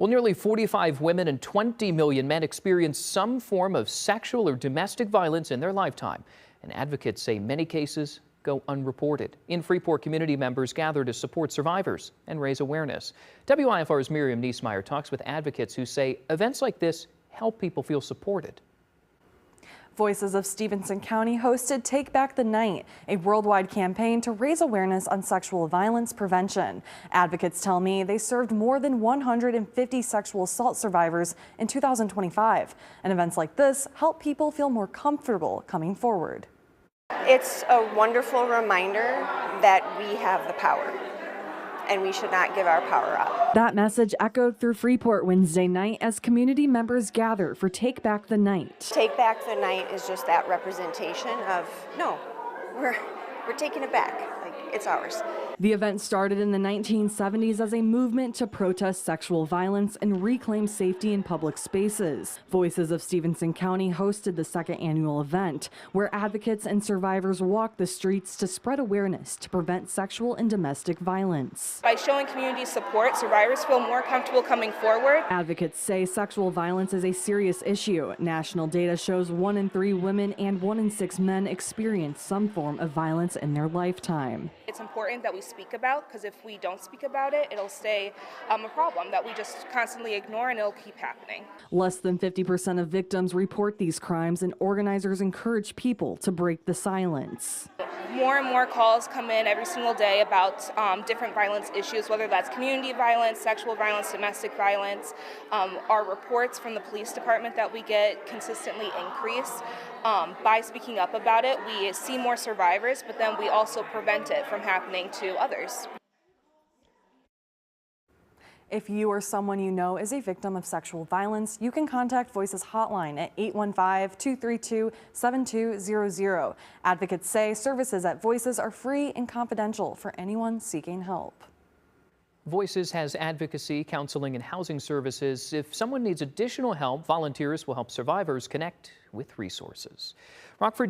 Well, nearly 45 women and 20 million men experience some form of sexual or domestic violence in their lifetime. And advocates say many cases go unreported. In Freeport, community members gather to support survivors and raise awareness. WIFR's Miriam Niesmeyer talks with advocates who say events like this help people feel supported. Voices of Stephenson County hosted Take Back the Night, a worldwide campaign to raise awareness on sexual violence prevention. Advocates tell me they served more than 150 sexual assault survivors in 2025. And events like this help people feel more comfortable coming forward. It's a wonderful reminder that we have the power, and we should not give our power up. That message echoed through Freeport Wednesday night as community members gather for Take Back the Night. Take Back the Night is just that representation of, no, we're taking it back, like it's ours. The event started in the 1970s as a movement to protest sexual violence and reclaim safety in public spaces. Voices of Stephenson County hosted the second annual event, where advocates and survivors walked the streets to spread awareness to prevent sexual and domestic violence. By showing community support, survivors feel more comfortable coming forward. Advocates say sexual violence is a serious issue. National data shows 1 in 3 women and 1 in 6 men experience some form of violence in their lifetime. It's important that we speak about, because if we don't speak about it, it'll stay a problem that we just constantly ignore, and it'll keep happening. Less than 50% of victims report these crimes, and organizers encourage people to break the silence. More and more calls come in every single day about different violence issues, whether that's community violence, sexual violence, domestic violence. Our reports from the police department that we get consistently increase. By speaking up about it, we see more survivors, but then we also prevent it from happening to others. If you or someone you know is a victim of sexual violence, you can contact Voices Hotline at 815-232-7200. Advocates say services at Voices are free and confidential for anyone seeking help. Voices has advocacy, counseling, and housing services. If someone needs additional help, volunteers will help survivors connect with resources. Rockford